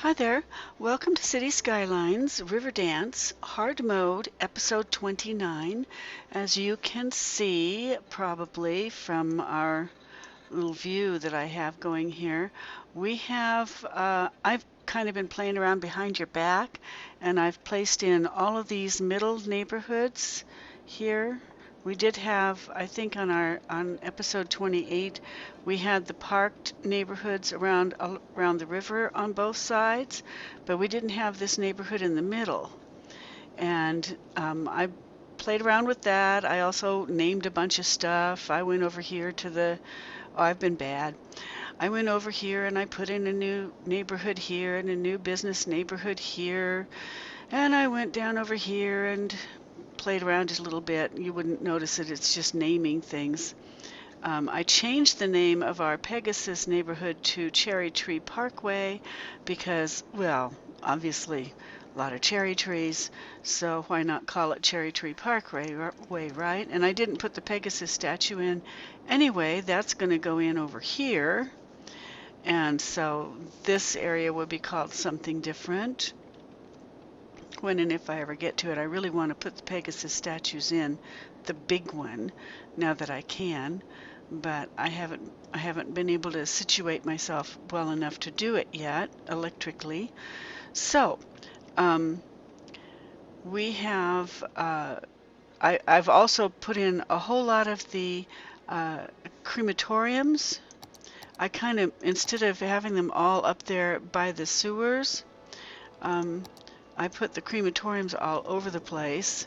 Hi there. Welcome to City Skylines RIVERDANCE Hard Mode Episode 29. As you can see probably from our little view that I have going here, I've kind of been playing around behind your back, and I've placed in all of these middle neighborhoods here. We did have, I think on episode 28, we had the parked neighborhoods around the river on both sides, but we didn't have this neighborhood in the middle. And I played around with that. I also named a bunch of stuff. I went over here to I've been bad. I went over here and I put in a new neighborhood here and a new business neighborhood here. And I went down over here and played around just a little bit. You wouldn't notice it, it's just naming things. I changed the name of our Pegasus neighborhood to Cherry Tree Parkway because, well, obviously a lot of cherry trees, so why not call it Cherry Tree Parkway, right? And I didn't put the Pegasus statue in anyway. That's going to go in over here, and so this area would be called something different. When and if I ever get to it, I really want to put the Pegasus statues in, the big one, now that I can, but I haven't been able to situate myself well enough to do it yet electrically. So we have I've also put in a whole lot of the crematoriums. I kind of, instead of having them all up there by the sewers, I put the crematoriums all over the place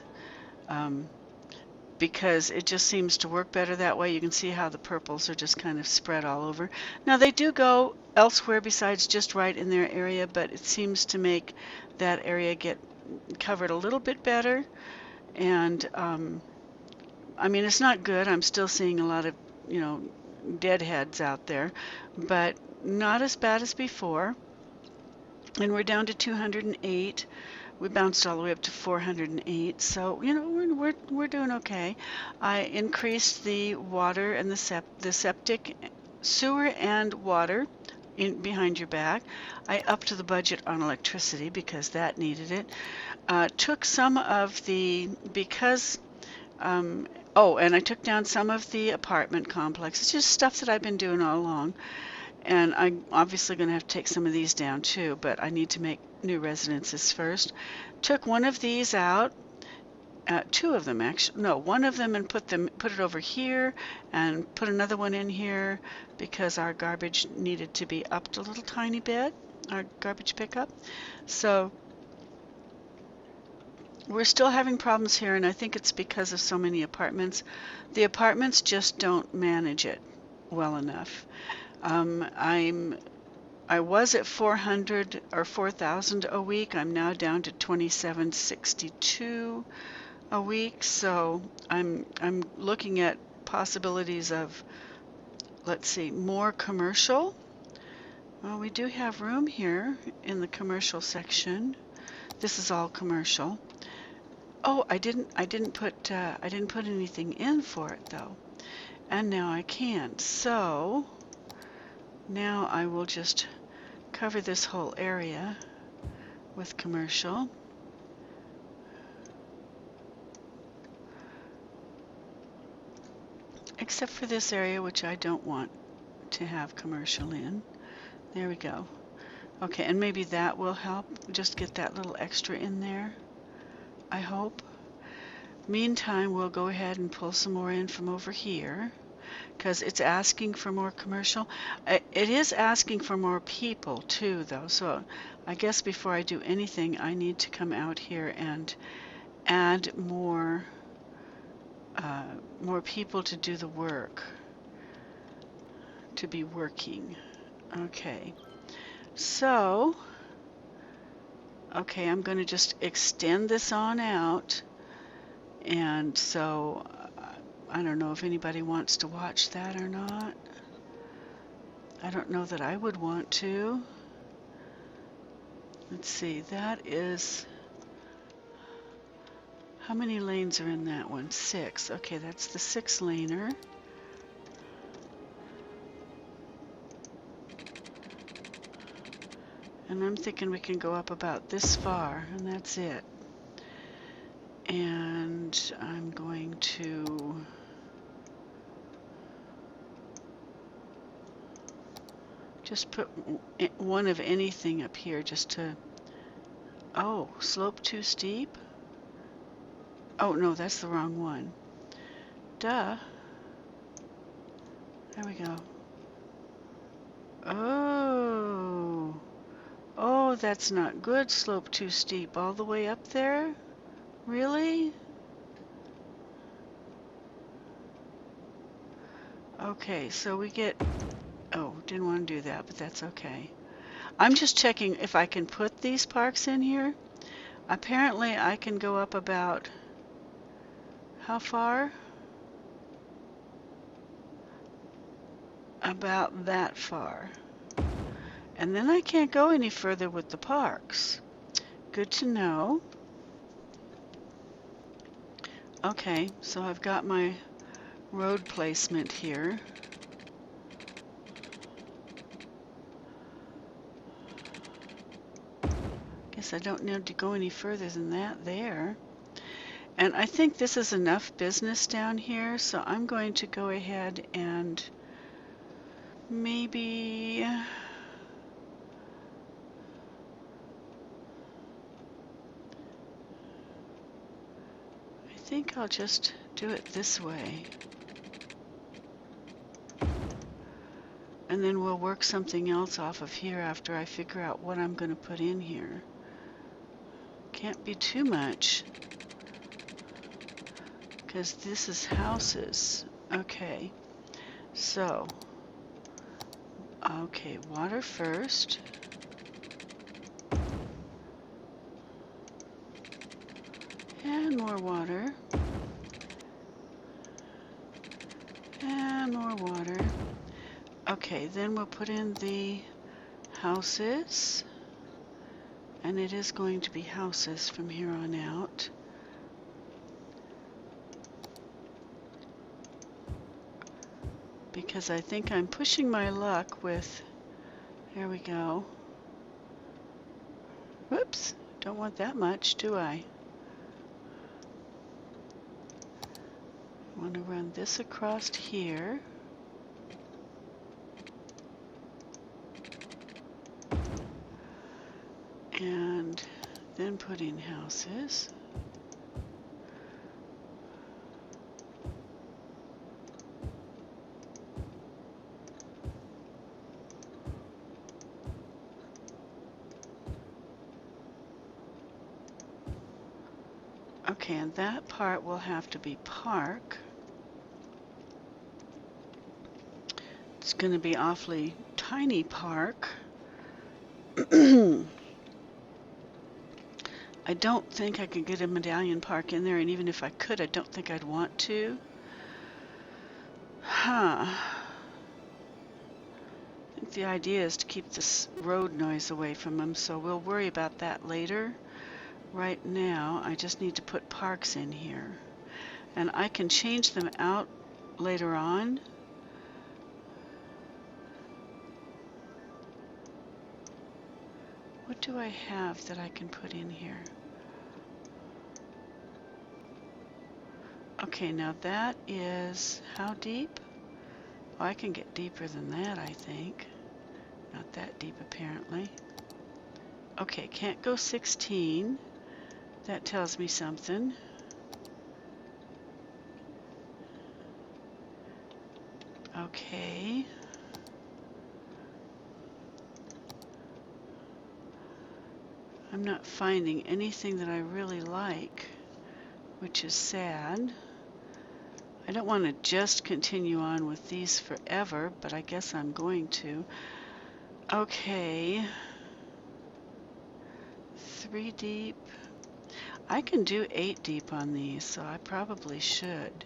because it just seems to work better that way. You can see how the purples are just kind of spread all over. Now they do go elsewhere besides just right in their area, but it seems to make that area get covered a little bit better. And I mean, it's not good. I'm still seeing a lot of, deadheads out there, but not as bad as before. And we're down to 208. We bounced all the way up to 408, so we're doing okay. I increased the water and the septic, sewer and water behind your back. I upped the budget on electricity because that needed it. Took some of the and I took down some of the apartment complexes, just stuff that I've been doing all along. And I'm obviously going to have to take some of these down too, but I need to make new residences first. Took one of these out, two of them actually, no, one of them, and put it over here, and put another one in here because our garbage needed to be upped a little tiny bit, our garbage pickup. So we're still having problems here, and I think it's because of so many apartments. The apartments just don't manage it well enough. I was at 400 or 4,000 a week. I'm now down to 2762 a week. So I'm looking at possibilities of, let's see, more commercial. Well, we do have room here in the commercial section. This is all commercial. Oh, I didn't put anything in for it though, and now I can. So now I will just cover this whole area with commercial. Except for this area, which I don't want to have commercial in. There we go. Okay, and maybe that will help. Just get that little extra in there, I hope. Meantime, we'll go ahead and pull some more in from over here, because it's asking for more commercial. It is asking for more people too, though, so I guess before I do anything, I need to come out here and add more people to do the work, to be working. Okay, so I'm going to just extend this on out, and so I don't know if anybody wants to watch that or not. I don't know that I would want to. Let's see, that is, how many lanes are in that one? 6. Okay, that's the 6-laner. And I'm thinking we can go up about this far, and that's it. And I'm going to just put one of anything up here just to... Oh, slope too steep? Oh, no, that's the wrong one. Duh. There we go. Oh. Oh, that's not good. Slope too steep all the way up there? Really? Okay, so we get... Oh, didn't want to do that, but that's okay. I'm just checking if I can put these parks in here. Apparently I can go up about... How far? About that far. And then I can't go any further with the parks. Good to know. Okay, so I've got my road placement here. Guess I don't need to go any further than that there. And I think this is enough business down here, so I'm going to go ahead and maybe... I think I'll just do it this way. And then we'll work something else off of here after I figure out what I'm going to put in here. Can't be too much, because this is houses. Okay, so, okay, water first. And more water. And more water. Okay, then we'll put in the houses. And it is going to be houses from here on out. Because I think I'm pushing my luck with... There we go. Whoops, don't want that much, do I? I want to run this across here. And then put in houses. Okay, and that part will have to be park. It's going to be awfully tiny park. I don't think I could get a medallion park in there, and even if I could, I don't think I'd want to. Huh. I think the idea is to keep this road noise away from them, so we'll worry about that later. Right now, I just need to put parks in here. And I can change them out later on. What do I have that I can put in here? Okay, now that is how deep? Oh, I can get deeper than that, I think. Not that deep, apparently. Okay, can't go 16. That tells me something. Okay. I'm not finding anything that I really like, which is sad. I don't want to just continue on with these forever, but I guess I'm going to. Okay. 3 deep. I can do 8 deep on these, so I probably should.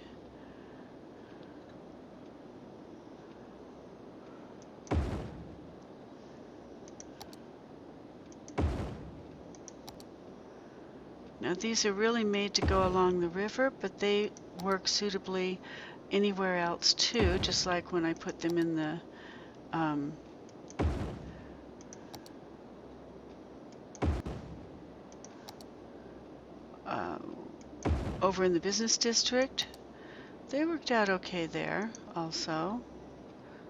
Now these are really made to go along the river, but they work suitably anywhere else too, just like when I put them in the over in the business district. They worked out okay there also.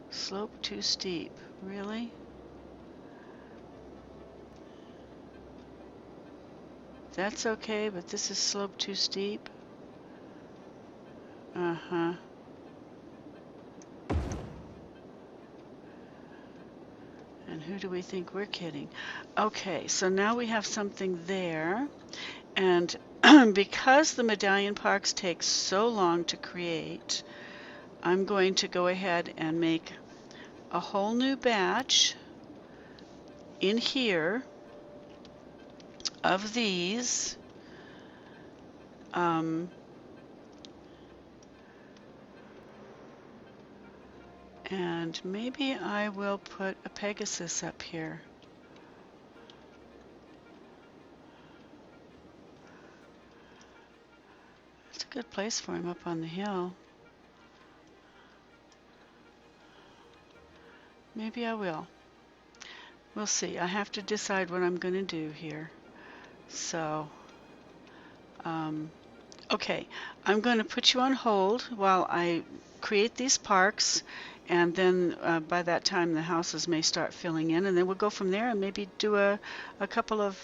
Slope too steep. Really? That's okay, but this is slope too steep. Uh-huh. And who do we think we're kidding? Okay, so now we have something there. And because the medallion parks take so long to create, I'm going to go ahead and make a whole new batch in here of these. And maybe I will put a Pegasus up here. It's a good place for him up on the hill. Maybe I will. We'll see. I have to decide what I'm going to do here. So, okay, I'm going to put you on hold while I create these parks, and then by that time the houses may start filling in, and then we'll go from there and maybe do a couple of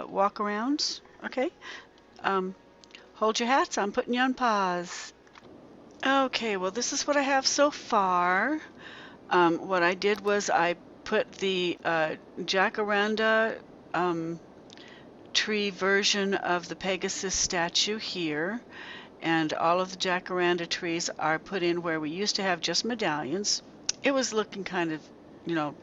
walk-arounds. Okay? Hold your hats. I'm putting you on pause. Okay, well, this is what I have so far. What I did was I put the jacaranda tree version of the Pegasus statue here, and all of the jacaranda trees are put in where we used to have just medallions. It was looking kind of,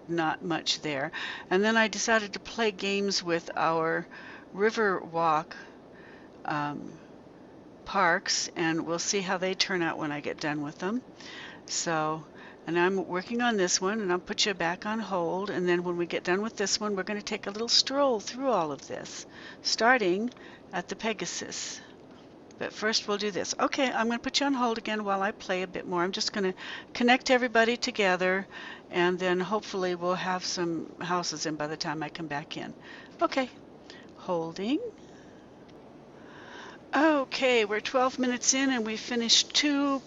not much there. And then I decided to play games with our river walk parks, and we'll see how they turn out when I get done with them. So, and I'm working on this one, and I'll put you back on hold, and then when we get done with this one, we're going to take a little stroll through all of this, starting at the Pegasus. But first we'll do this. Okay, I'm going to put you on hold again while I play a bit more. I'm just going to connect everybody together, and then hopefully we'll have some houses in by the time I come back in. Okay, holding. Okay, we're 12 minutes in, and we finished 3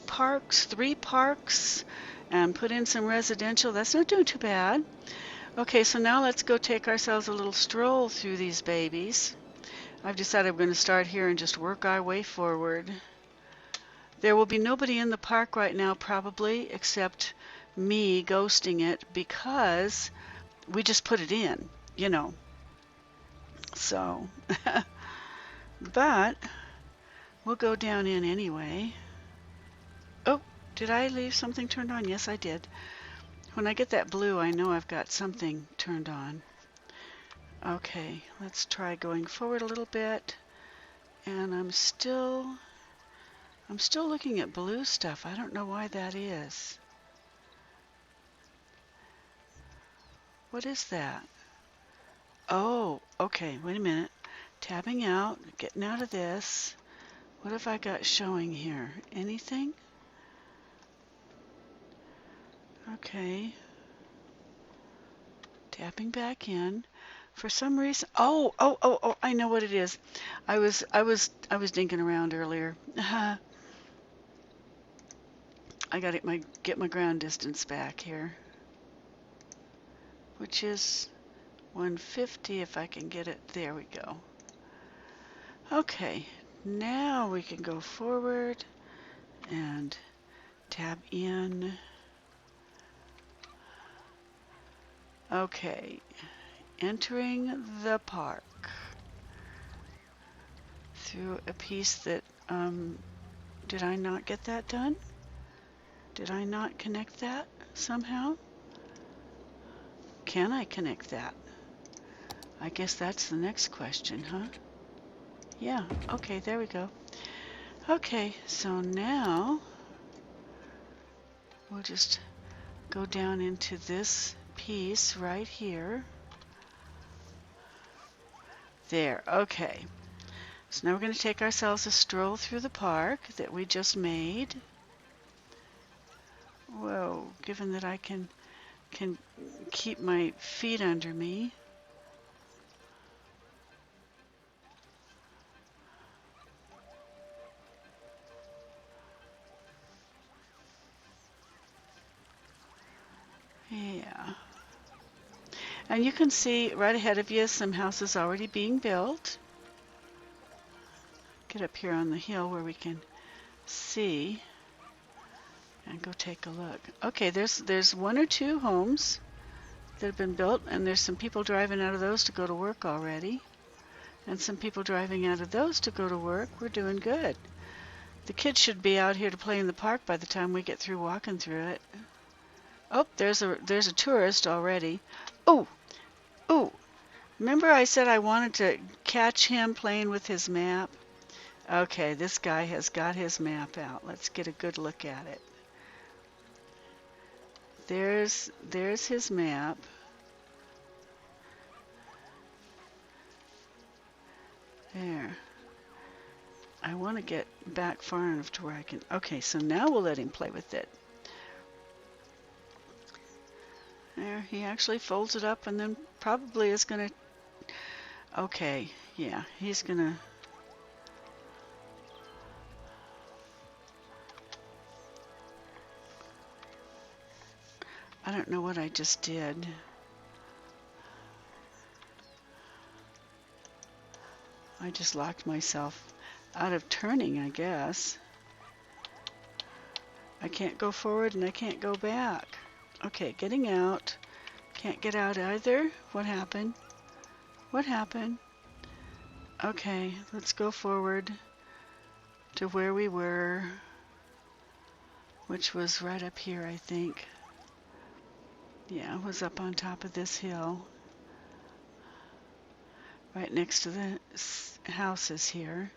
parks, and put in some residential. That's not doing too bad. Okay, so now let's go take ourselves a little stroll through these babies. I've decided we're going to start here and just work our way forward. There will be nobody in the park right now probably except me ghosting it because we just put it in, So, but we'll go down in anyway. Oh, did I leave something turned on? Yes, I did. When I get that blue, I know I've got something turned on. Okay, let's try going forward a little bit. And I'm still looking at blue stuff. I don't know why that is. What is that? Oh, okay, wait a minute. Tabbing out, getting out of this. What have I got showing here? Anything? Okay. Tapping back in. For some reason, oh, I know what it is. I was dinking around earlier. I got to get my ground distance back here, which is 150 if I can get it. There we go. Okay, now we can go forward and tab in. Okay, entering the park through a piece that, did I not get that done? Did I not connect that somehow? Can I connect that? I guess that's the next question, huh? Yeah, okay, there we go. Okay, so now we'll just go down into this piece right here. There, okay. So now we're going to take ourselves a stroll through the park that we just made. Whoa, given that I can keep my feet under me. And you can see right ahead of you some houses already being built. Get up here on the hill where we can see and go take a look. Okay, there's one or two homes that have been built, and there's some people driving out of those to go to work already. And some people driving out of those to go to work. We're doing good. The kids should be out here to play in the park by the time we get through walking through it. Oh, there's a tourist already. Oh, oh, remember I said I wanted to catch him playing with his map? Okay, this guy has got his map out. Let's get a good look at it. There's his map. There. I want to get back far enough to where I can... Okay, so now we'll let him play with it. There, he actually folds it up and then probably is going to... Okay, yeah, he's going to... I don't know what I just did. I just locked myself out of turning, I guess. I can't go forward and I can't go back. Okay, getting out. Can't get out either. What happened? What happened? Okay, let's go forward to where we were, which was right up here, I think. Yeah, it was up on top of this hill, right next to the houses here.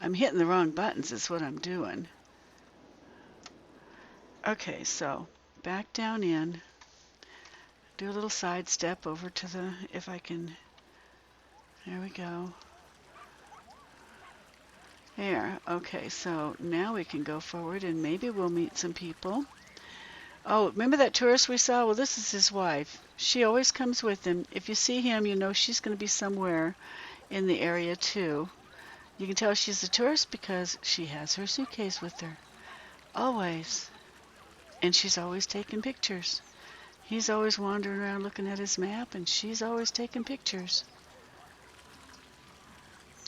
I'm hitting the wrong buttons is what I'm doing. Okay, so back down in, do a little side step over to the, if I can, there we go. There, okay, so now we can go forward and maybe we'll meet some people. Oh, remember that tourist we saw? Well, this is his wife. She always comes with him. If you see him, you know she's going to be somewhere in the area too. You can tell she's a tourist because she has her suitcase with her. Always. And she's always taking pictures. He's always wandering around looking at his map, and she's always taking pictures.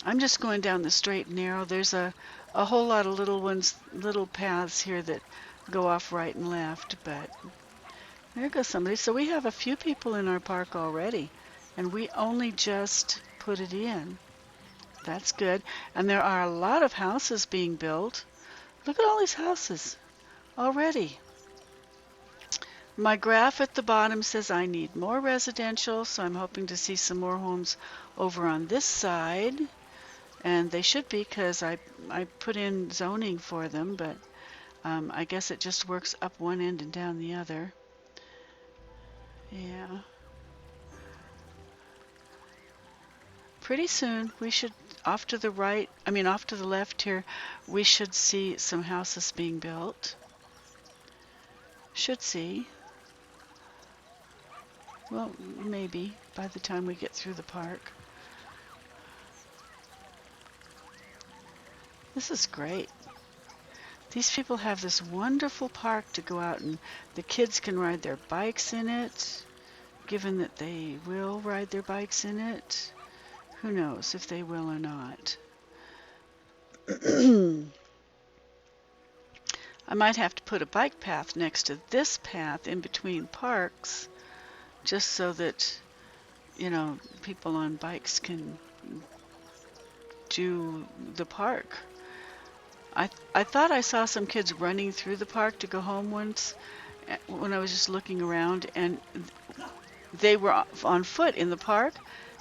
I'm just going down the straight and narrow. There's a whole lot of little paths here that go off right and left, but there goes somebody. So we have a few people in our park already, and we only just put it in. That's good. And there are a lot of houses being built. Look at all these houses already. My graph at the bottom says I need more residential, so I'm hoping to see some more homes over on this side. And they should be, because I put in zoning for them, but I guess it just works up one end and down the other. Yeah. Pretty soon we should, off to the right, off to the left here, we should see some houses being built. Should see. Well, maybe by the time we get through the park. This is great. These people have this wonderful park to go out, and the kids can ride their bikes in it, given that they will ride their bikes in it. Who knows if they will or not. I might have to put a bike path next to this path in between parks, just so that, you know, people on bikes can do the park. I thought I saw some kids running through the park to go home once when I was just looking around, and they were on foot in the park,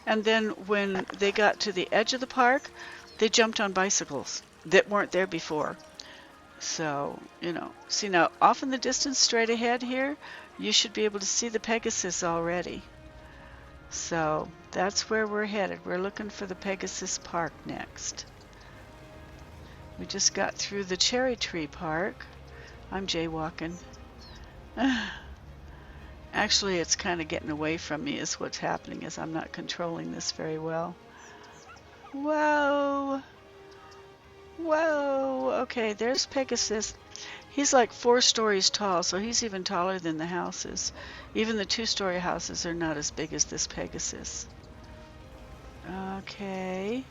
and then when they got to the edge of the park, they jumped on bicycles that weren't there before. So, you know, see now, off in the distance straight ahead here, you should be able to see the Pegasus already. So that's where we're headed. We're looking for the Pegasus Park next. We just got through the Cherry Tree Park. I'm jaywalking. Actually, it's kind of getting away from me is what's happening, is I'm not controlling this very well. Whoa! Whoa! Okay, there's Pegasus. He's like 4 stories tall, so he's even taller than the houses. Even the 2-story houses are not as big as this Pegasus. Okay.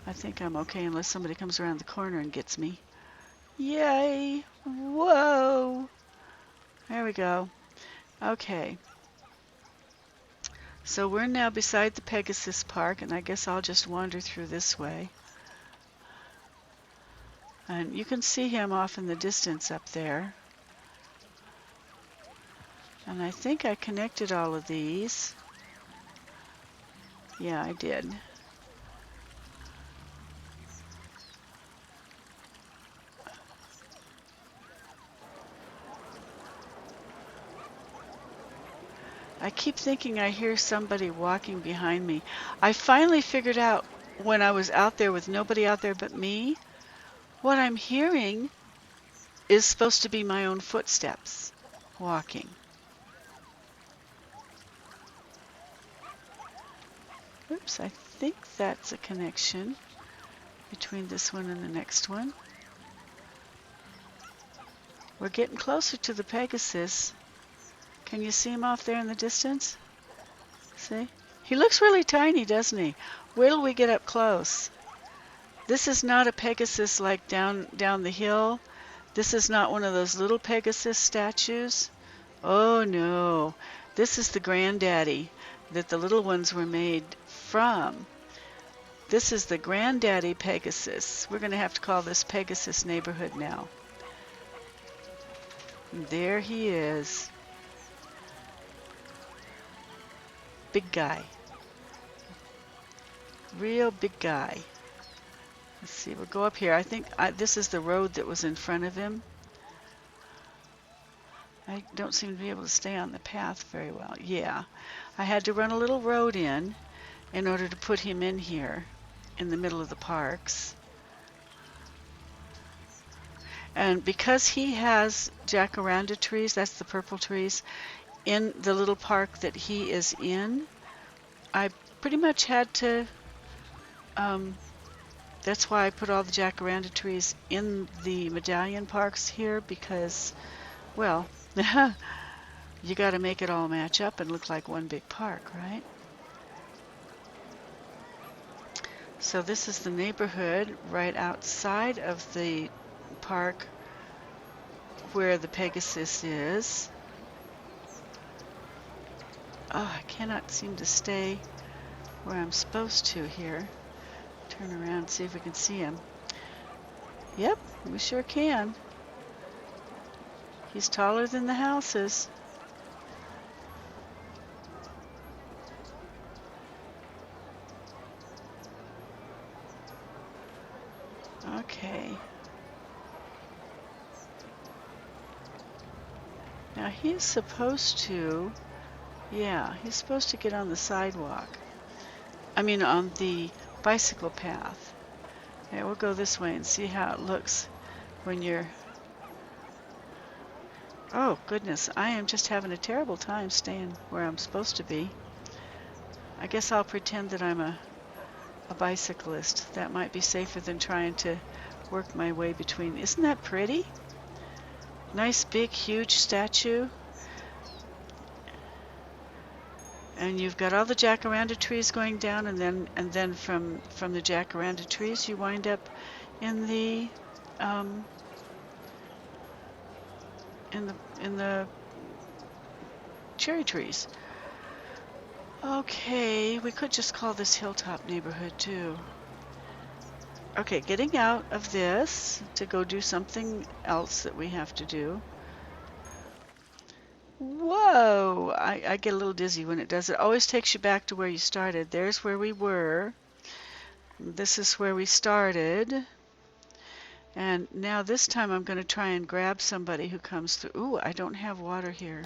I think I'm okay unless somebody comes around the corner and gets me. Yay! Whoa! There we go. Okay. So we're now beside the Pegasus Park, and I guess I'll just wander through this way. And you can see him off in the distance up there. And I think I connected all of these. Yeah, I did. I keep thinking I hear somebody walking behind me. I finally figured out when I was out there with nobody out there but me, what I'm hearing is supposed to be my own footsteps walking. Oops, I think that's a connection between this one and the next one. We're getting closer to the Pegasus. Can you see him off there in the distance? See? He looks really tiny, doesn't he? Wait till we get up close. This is not a Pegasus like down the hill. This is not one of those little Pegasus statues. Oh no. This is the granddaddy that the little ones were made from. This is the granddaddy Pegasus. We're going to have to call this Pegasus neighborhood now. And there he is. Big guy. Real big guy. Let's see, we'll go up here. I think this is the road that was in front of him. I don't seem to be able to stay on the path very well. Yeah, I had to run a little road in order to put him in here in the middle of the parks. And because he has jacaranda trees, that's the purple trees, in the little park that he is in, I pretty much had to, that's why I put all the jacaranda trees in the medallion parks here, because, well, you got to make it all match up and look like one big park, right? So this is the neighborhood right outside of the park where the Pegasus is. Oh, I cannot seem to stay where I'm supposed to here. Turn around and see if we can see him. Yep, we sure can. He's taller than the houses. Okay. Now he's supposed to, yeah, he's supposed to get on the sidewalk. I mean on the bicycle path. Yeah, we'll go this way and see how it looks when you're... Oh goodness, I am just having a terrible time staying where I'm supposed to be. I guess I'll pretend that I'm a bicyclist. That might be safer than trying to work my way between. Isn't that pretty? Nice big huge statue. And you've got all the jacaranda trees going down, and then from the jacaranda trees you wind up in the cherry trees. Okay, we could just call this Hilltop neighborhood too. Okay, getting out of this to go do something else that we have to do. Whoa! I get a little dizzy when it does it. Always takes you back to where you started. There's where we were. This is where we started. And now this time I'm going to try and grab somebody who comes through. Ooh, I don't have water here.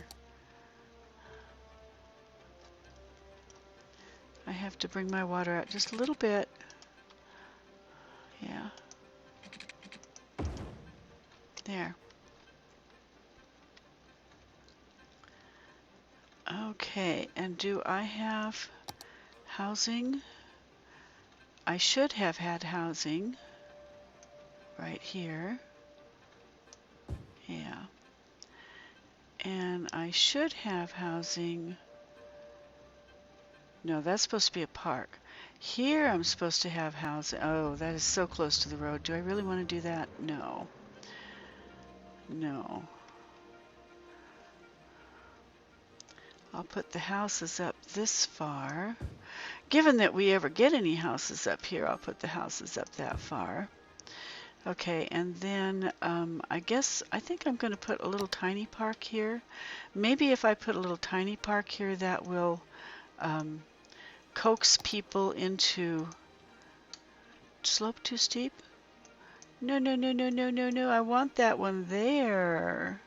I have to bring my water out just a little bit. Yeah. There. Okay, and do I have housing? I should have had housing right here. And I should have housing. No, that's supposed to be a park. Here I'm supposed to have housing. Oh, that is so close to the road. Do I really want to do that? No. No. I'll put the houses up this far. Given that we ever get any houses up here, I'll put the houses up that far. Okay, and then I think I'm going to put a little tiny park here. Maybe if I put a little tiny park here, that will coax people into... Slope too steep? No, no, no, no, no, no, no. I want that one there.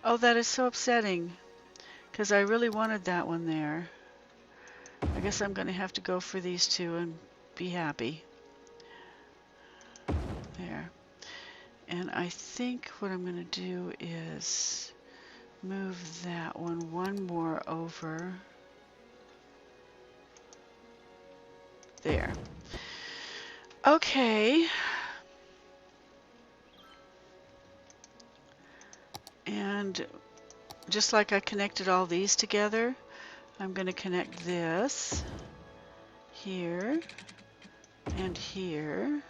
Oh, that is so upsetting, because I really wanted that one there. I guess I'm going to have to go for these two and be happy. There. And I think what I'm going to do is move that one more over. There. Okay. And just like I connected all these together, I'm going to connect this here and here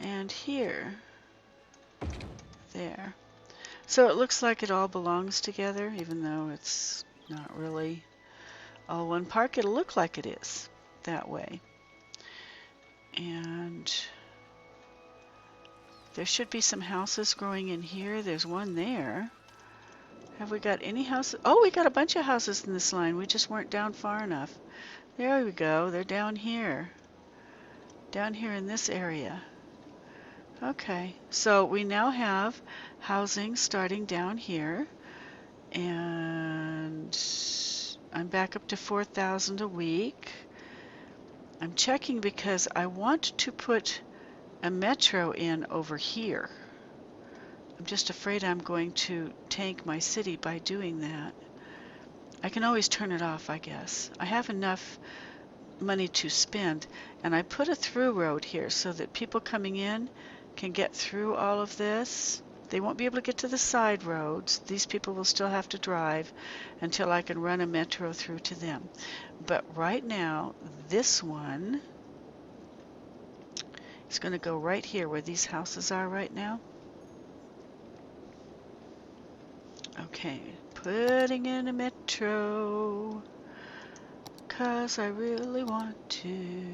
and here. There. So it looks like it all belongs together, even though it's not really all one park. It'll look like it is that way. And there should be some houses growing in here. There's one there. Have we got any houses? Oh, we got a bunch of houses in this line. We just weren't down far enough. There we go. They're down here. Down here in this area. Okay, so we now have housing starting down here, and I'm back up to 4,000 a week. I'm checking because I want to put a metro in over here. I'm just afraid I'm going to tank my city by doing that. I can always turn it off, I guess. I have enough money to spend, and I put a through road here so that people coming in can get through all of this. They won't be able to get to the side roads. These people will still have to drive until I can run a metro through to them. But right now, this one is going to go right here where these houses are right now. Okay, putting in a metro, 'cause I really want to.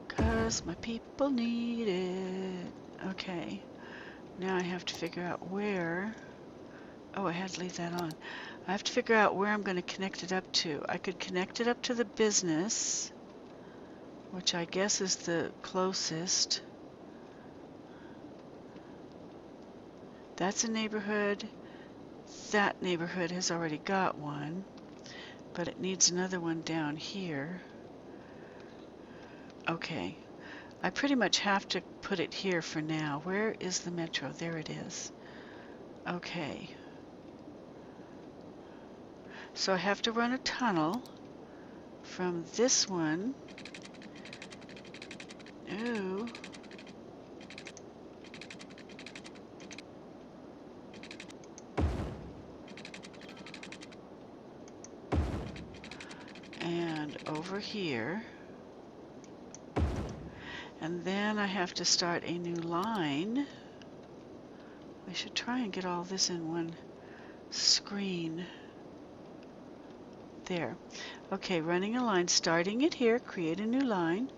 'Cause my people need it. Okay, now I have to figure out where. Oh, I had to leave that on. I have to figure out where I'm going to connect it up to. I could connect it up to the business, which I guess is the closest. That's a neighborhood. That neighborhood has already got one, but it needs another one down here. Okay, I pretty much have to put it here for now. Where is the metro? There it is. Okay. So I have to run a tunnel from this one. Ooh. And over here. And then I have to start a new line. I should try and get all this in one screen. There. Okay, running a line, starting it here, create a new line,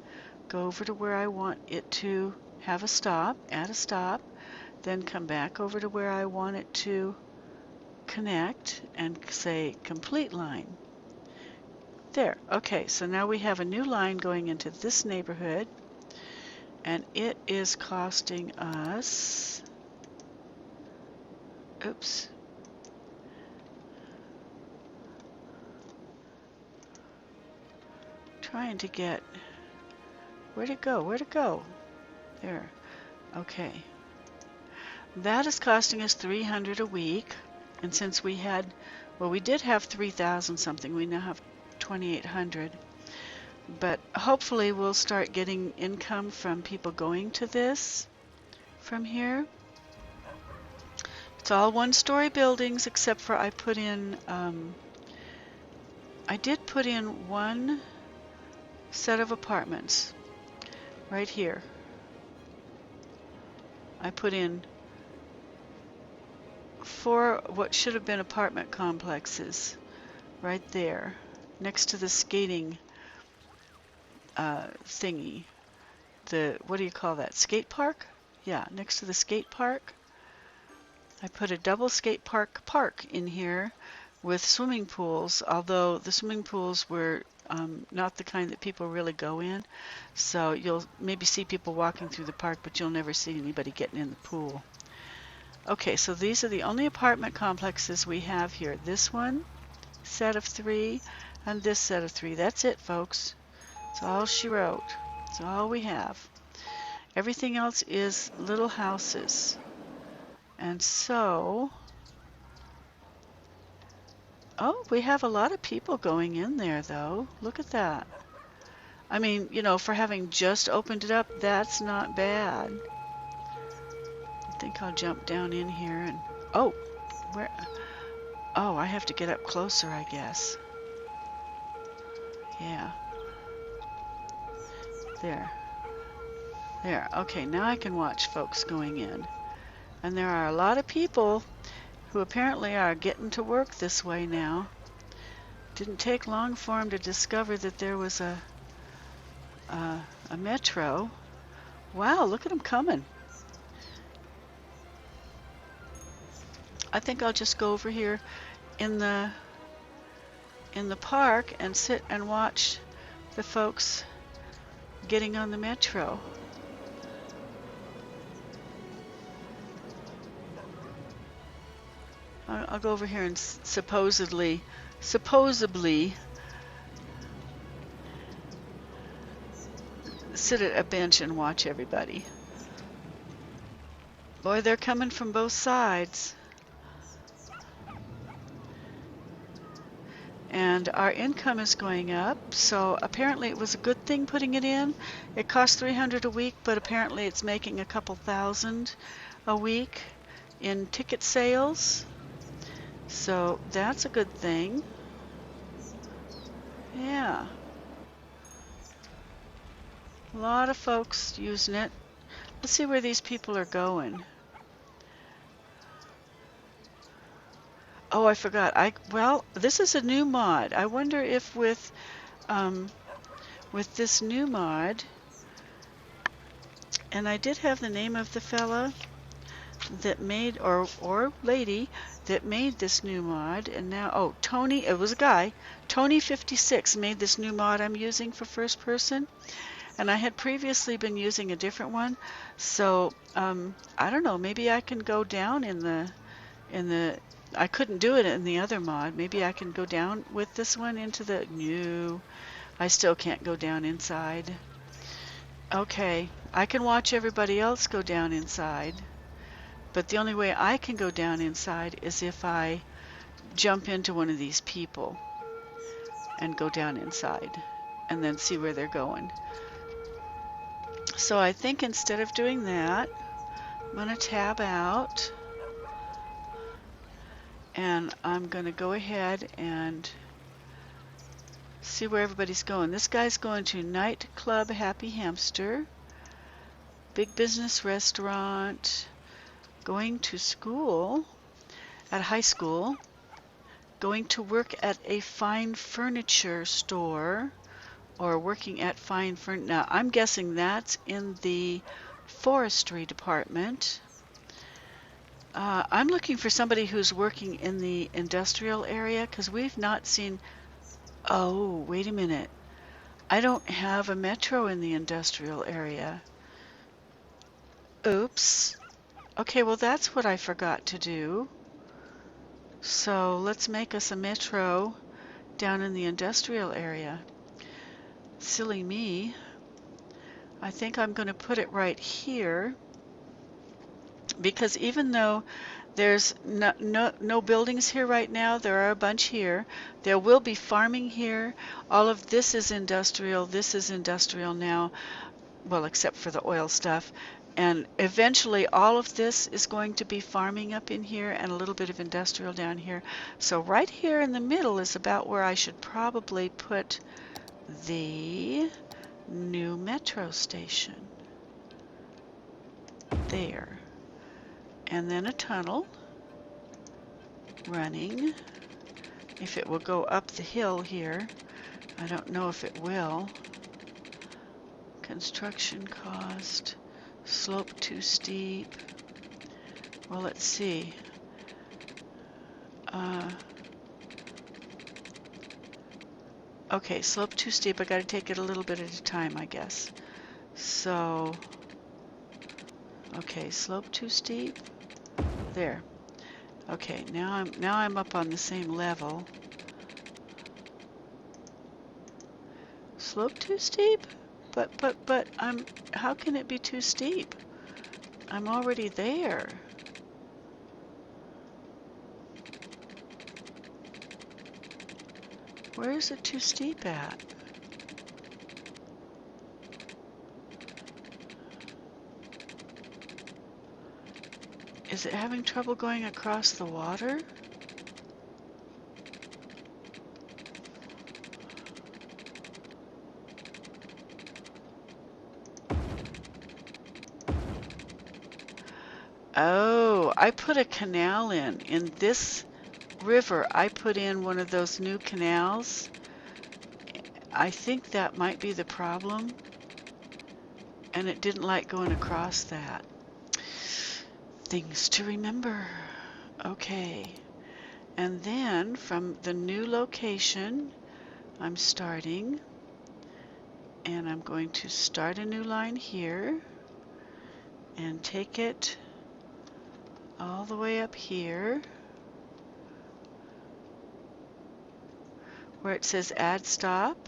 go over to where I want it to have a stop, add a stop, then come back over to where I want it to connect and say complete line. There. Okay, so now we have a new line going into this neighborhood, and it is costing us, oops, trying to get, where'd it go? Where'd it go? There. Okay. That is costing us $300 a week, and since we had, well, we did have 3,000 something, we now have 2,800. But hopefully we'll start getting income from people going to this from here. It's all one-story buildings except for I put in, I did put in one set of apartments right here. I put in 4 what should have been apartment complexes right there next to the skating thingy. What do you call that? Skate park? Yeah, next to the skate park. I put a double skate park in here with swimming pools, although the swimming pools were not the kind that people really go in. So you'll maybe see people walking through the park, but you'll never see anybody getting in the pool. Okay, so these are the only apartment complexes we have here. This one, set of 3, and this set of 3. That's it, folks. That's all she wrote. That's all we have. Everything else is little houses. And so, oh, we have a lot of people going in there, though. Look at that. I mean, you know, for having just opened it up, that's not bad. I think I'll jump down in here and, oh, where? Oh, I have to get up closer, I guess. Yeah. There. There. Okay, now I can watch folks going in. And there are a lot of people who apparently are getting to work this way now. Didn't take long for them to discover that there was a metro. Wow, look at them coming. I think I'll just go over here in the park and sit and watch the folks getting on the metro. I'll go over here and supposedly sit at a bench and watch everybody. Boy, they're coming from both sides. And our income is going up, so apparently it was a good thing putting it in. It costs $300 a week, but apparently it's making a couple thousand a week in ticket sales. So that's a good thing. Yeah. A lot of folks using it. Let's see where these people are going. Oh, I forgot. Well, this is a new mod. I wonder if with this new mod, and I did have the name of the fella that made, or lady that made this new mod, and now, oh, Tony, it was a guy, Tony56 made this new mod I'm using for first person, and I had previously been using a different one, so I don't know, maybe I can go down in the I couldn't do it in the other mod. Maybe I can go down with this one into the new. I still can't go down inside. Okay, I can watch everybody else go down inside, but the only way I can go down inside is if I jump into one of these people and go down inside and then see where they're going. So I think instead of doing that, I'm going to tab out. And I'm going to go ahead and see where everybody's going. This guy's going to Nightclub Happy Hamster, Big Business Restaurant, going to school, at high school, going to work at a fine furniture store, or working at fine furniture. Now, I'm guessing that's in the forestry department. I'm looking for somebody who's working in the industrial area, because we've not seen... Oh, wait a minute. I don't have a metro in the industrial area. Oops. Okay, well that's what I forgot to do. So let's make us a metro down in the industrial area. Silly me. I think I'm going to put it right here. Because even though there's no buildings here right now, there are a bunch here. There will be farming here. All of this is industrial. This is industrial now, well, except for the oil stuff. And eventually all of this is going to be farming up in here and a little bit of industrial down here. So right here in the middle is about where I should probably put the new metro station. There. And then a tunnel running. If it will go up the hill here. I don't know if it will. Construction cost. Slope too steep. Well, let's see. Okay, slope too steep. I got to take it a little bit at a time, I guess. So, okay, slope too steep. There. Okay, now I'm up on the same level. Slope too steep? But how can it be too steep? I'm already there. Where is it too steep at? Is it having trouble going across the water? Oh, I put a canal in this river. I put in one of those new canals. I think that might be the problem. And it didn't like going across that. Things to remember. Okay. And then from the new location, I'm starting. And I'm going to start a new line here. And take it all the way up here. Where it says add stop.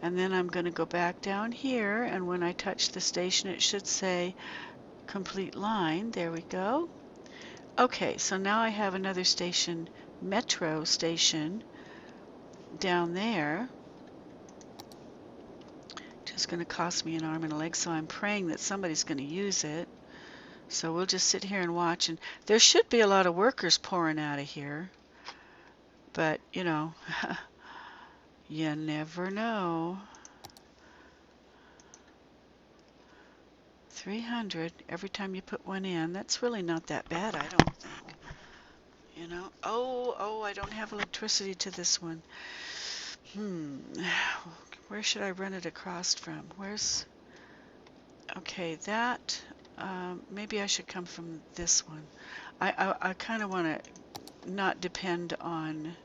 And then I'm going to go back down here, and when I touch the station it should say complete line. There we go. Okay, so now I have another station, metro station, down there. Just going to cost me an arm and a leg, so I'm praying that somebody's going to use it. So we'll just sit here and watch, and there should be a lot of workers pouring out of here. But, you know, you never know. 300 every time you put one in. That's really not that bad, I don't think. You know, oh, I don't have electricity to this one. Where should I run it across from? Where's, okay, that, maybe I should come from this one. I kind of want to not depend on,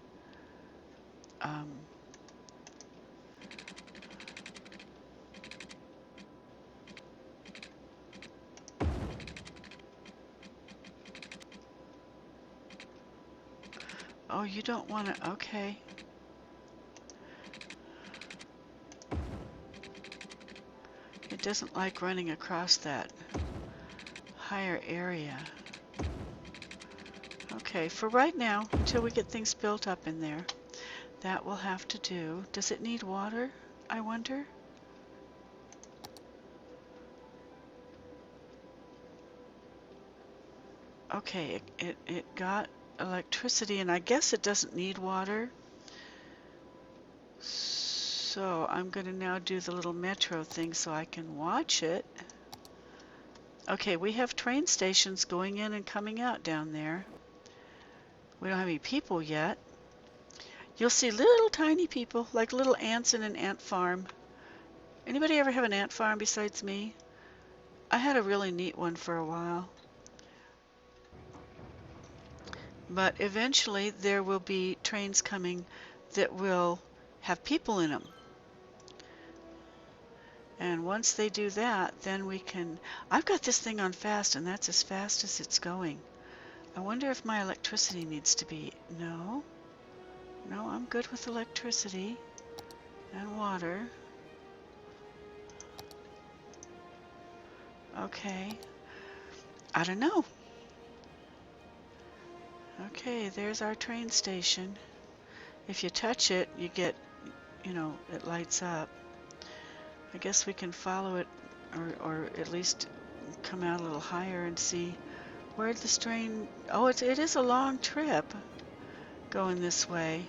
oh, you don't want to, okay. It doesn't like running across that higher area. Okay, for right now, until we get things built up in there, that will have to do. Does it need water, I wonder? Okay, it got electricity, and I guess it doesn't need water. So I'm going to now do the little metro thing so I can watch it. Okay, we have train stations going in and coming out down there. We don't have any people yet. You'll see little tiny people, like little ants in an ant farm. Anybody ever have an ant farm besides me? I had a really neat one for a while. But eventually there will be trains coming that will have people in them. And once they do that, then we can... I've got this thing on fast, and that's as fast as it's going. I wonder if my electricity needs to be... No. No, I'm good with electricity and water. Okay. I don't know. Okay, there's our train station. If you touch it, you get, you know, it lights up. I guess we can follow it, or at least come out a little higher and see where'd this train. Oh, it is a long trip going this way.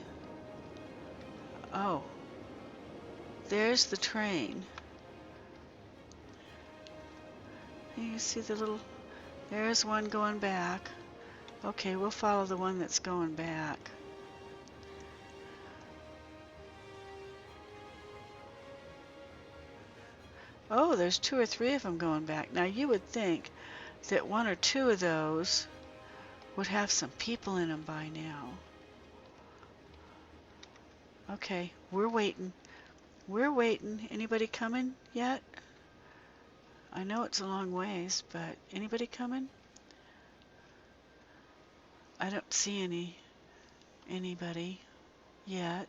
Oh, there's the train. You see the little, there's one going back. Okay, we'll follow the one that's going back. Oh, there's 2 or 3 of them going back. Now you would think that 1 or 2 of those would have some people in them by now. Okay, we're waiting. We're waiting. Anybody coming yet? I know it's a long ways, but anybody coming? I don't see anybody yet.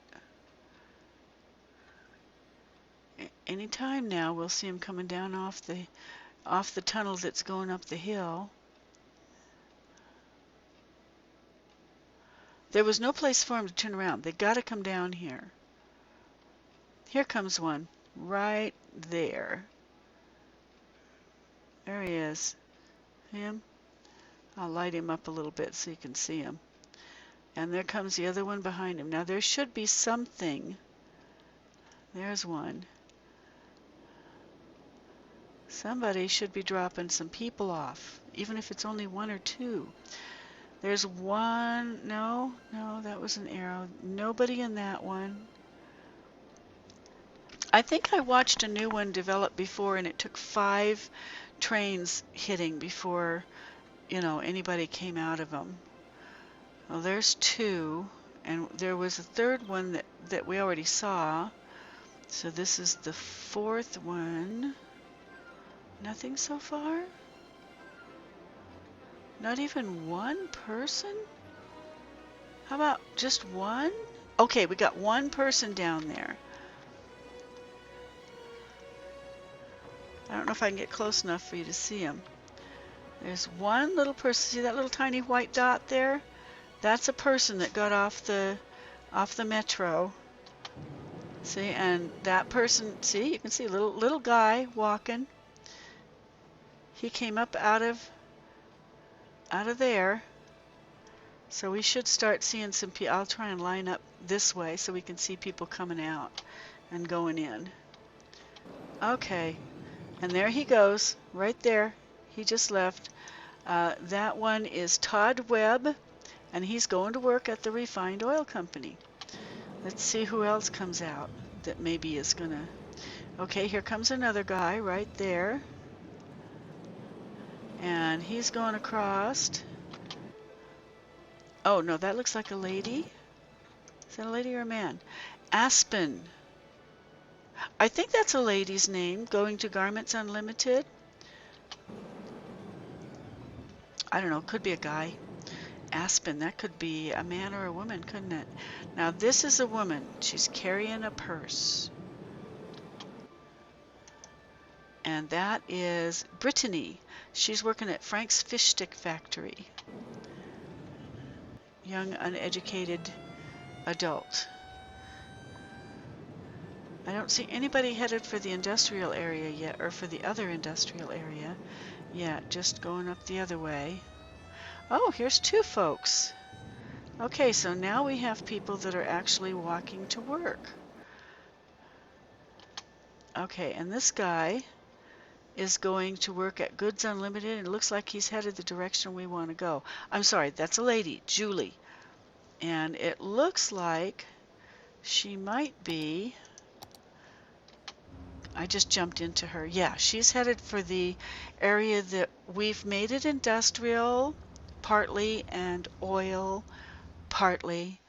Any time now we'll see them coming down off the tunnel that's going up the hill. There was no place for them to turn around. They got to come down here. Here comes one right there. There he is. See him? I'll light him up a little bit so you can see him. And there comes the other one behind him. Now there should be something. There's one. Somebody should be dropping some people off, even if it's only 1 or 2. There's one. No, that was an arrow. Nobody in that one. I think I watched a new one develop before, and it took 5 trains hitting before, anybody came out of them. Well, there's 2, and there was a 3rd one that we already saw. So this is the 4th one. Nothing so far? Not even 1 person? How about just 1? Okay, we got 1 person down there. I don't know if I can get close enough for you to see him. There's 1 little person. See that little tiny white dot there? That's a person that got off the metro. See, and that person, see, you can see a little guy walking. He came up out of there. So we should start seeing some people. I'll try and line up this way so we can see people coming out and going in. Okay, and there he goes, right there. He just left. That one is Todd Webb, and he's going to work at the refined oil company. Let's see who else comes out that maybe is gonna. Okay, here comes another guy right there. And he's going across. Oh, no, that looks like a lady. Is that a lady or a man? Aspen. I think that's a lady's name, going to Garments Unlimited. I don't know, could be a guy. Aspen, that could be a man or a woman, couldn't it? Now, this is a woman. She's carrying a purse. And that is Brittany. She's working at Frank's Fish Stick Factory. Young, uneducated adult. I don't see anybody headed for the industrial area yet, or for the other industrial area yet, just going up the other way. Oh, here's 2 folks. Okay, so now we have people that are actually walking to work. Okay, and this guy is going to work at Goods Unlimited. It looks like he's headed the direction we want to go. I'm sorry, that's a lady, Julie. And it looks like she might be, I just jumped into her. Yeah, she's headed for the area that we've made it industrial, partly, and oil, partly,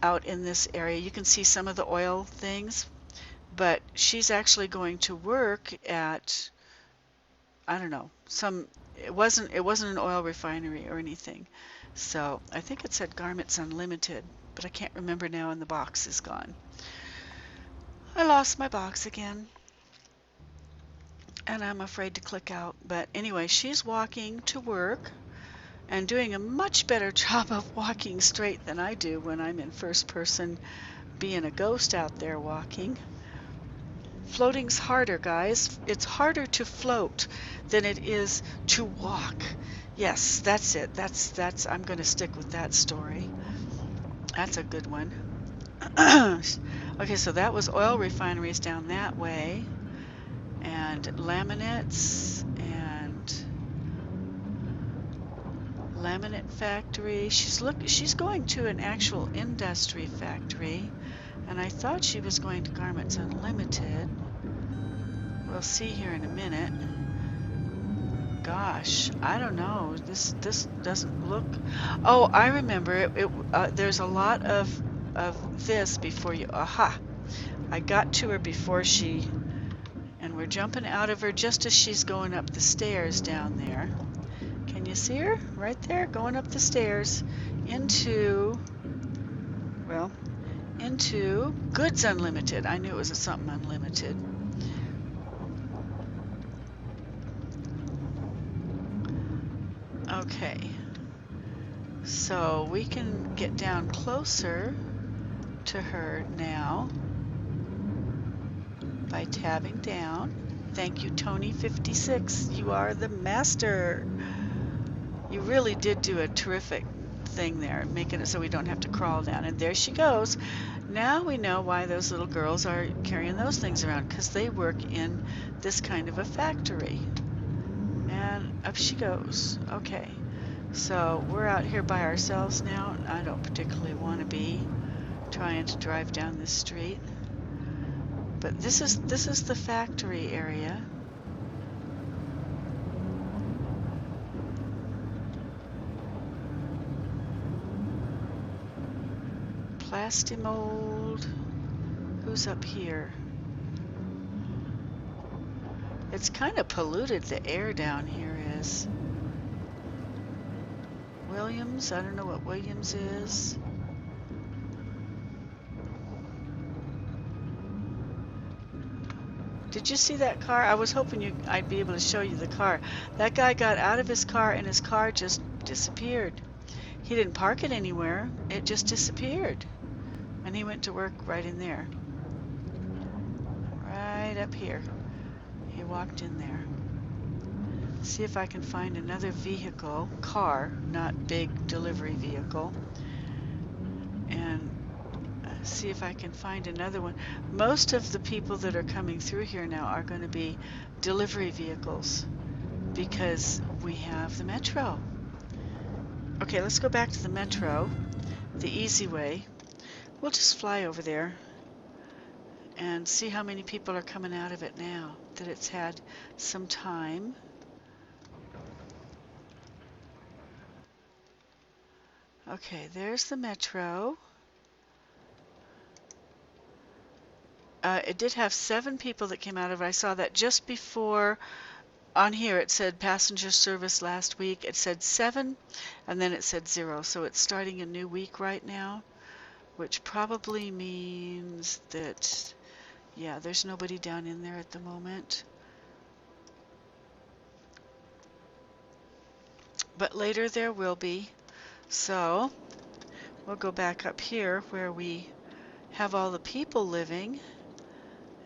out in this area. You can see some of the oil things. But she's actually going to work at, I don't know, it wasn't an oil refinery or anything. So I think it said Garments Unlimited, but I can't remember now, and the box is gone. I lost my box again, and I'm afraid to click out. But anyway, she's walking to work and doing a much better job of walking straight than I do when I'm in first person being a ghost out there walking. Floating's harder, guys. It's harder to float than it is to walk. Yes, that's it. That's I'm going to stick with that story. That's a good one. Okay, so that was oil refineries down that way, and laminates and laminate factory. She's going to an actual industry factory, and I thought she was going to Garments Unlimited. We'll see here in a minute. Gosh, I don't know. This doesn't look. Oh, I remember it. There's a lot of this before you. Aha! I got to her before she, and we're jumping out of her just as she's going up the stairs down there. Can you see her? Right there, going up the stairs into, well, into Goods Unlimited. I knew it was a something unlimited. Okay, so we can get down closer to her now by tabbing down. Thank you, Tony56. You are the master. You really did do a terrific thing there, making it so we don't have to crawl down. And there she goes. Now we know why those little girls are carrying those things around, because they work in this kind of a factory. And up she goes. Okay, so we're out here by ourselves now. I don't particularly want to be trying to drive down this street, but this is the factory area. Plastimold. Who's up here? It's kind of polluted, the air down here is. Williams, I don't know what Williams is. Did you see that car? I was hoping I'd be able to show you the car. That guy got out of his car and his car just disappeared. He didn't park it anywhere. It just disappeared. And he went to work right in there. Right up here. He walked in there. See if I can find another vehicle, car, not big delivery vehicle, and see if I can find another one. Most of the people that are coming through here now are going to be delivery vehicles because we have the metro. Okay, let's go back to the metro, the easy way. We'll just fly over there and see how many people are coming out of it now that it's had some time. Okay, there's the metro. It did have 7 people that came out of it. I saw that just before. On here it said passenger service last week. It said 7 and then it said 0. So it's starting a new week right now, which probably means that, yeah, there's nobody down in there at the moment. But later there will be. So we'll go back up here where we have all the people living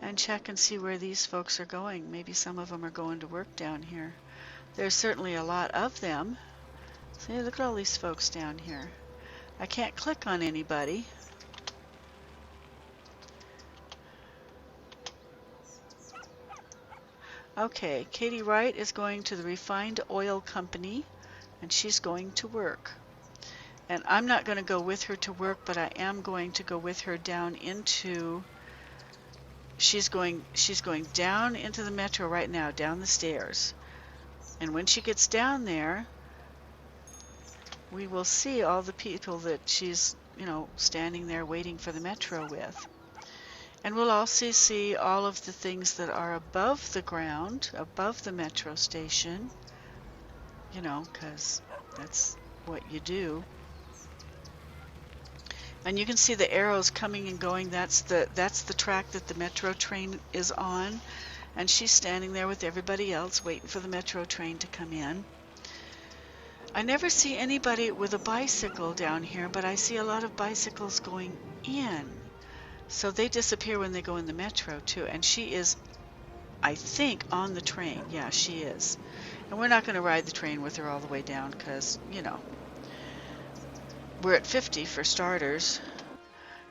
and check and see where these folks are going. Maybe some of them are going to work down here. There's certainly a lot of them. See, look at all these folks down here. I can't click on anybody. Okay, Katie Wright is going to the Refined Oil Company, and she's going to work. And I'm not going to go with her to work, but I am going to go with her down into, she's going down into the metro right now, down the stairs. And when she gets down there, we will see all the people that she's, standing there waiting for the metro with. And we'll also see all of the things that are above the ground, above the metro station, because that's what you do. And you can see the arrows coming and going. That's the track that the metro train is on. And she's standing there with everybody else waiting for the metro train to come in. I never see anybody with a bicycle down here, but I see a lot of bicycles going in. So they disappear when they go in the metro too. And she is, I think, on the train. Yeah, she is. And we're not going to ride the train with her all the way down because, you know, we're at 50 for starters.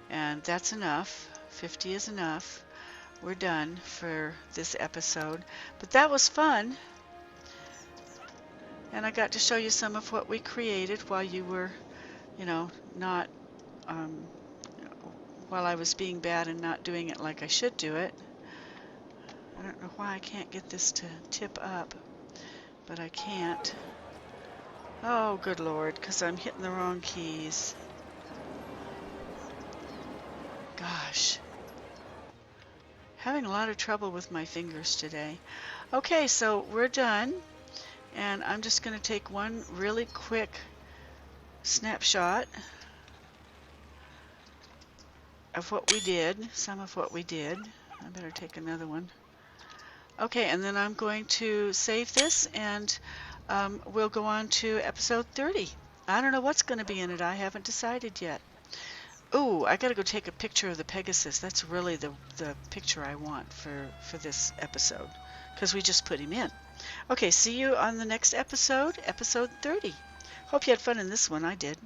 And that's enough. 50 is enough. We're done for this episode. But that was fun. And I got to show you some of what we created while you were, you know, not, while I was being bad and not doing it like I should do it. I don't know why I can't get this to tip up, but I can't. Oh, good Lord, because I'm hitting the wrong keys. Gosh. Having a lot of trouble with my fingers today. Okay, so we're done. And I'm just going to take one really quick snapshot of what we did, some of what we did. I better take another one. Okay, and then I'm going to save this, and we'll go on to episode 30. I don't know what's going to be in it. I haven't decided yet. Oh, I got to go take a picture of the Pegasus. That's really the picture I want for this episode, because we just put him in. Okay, see you on the next episode, episode 30. Hope you had fun in this one. I did.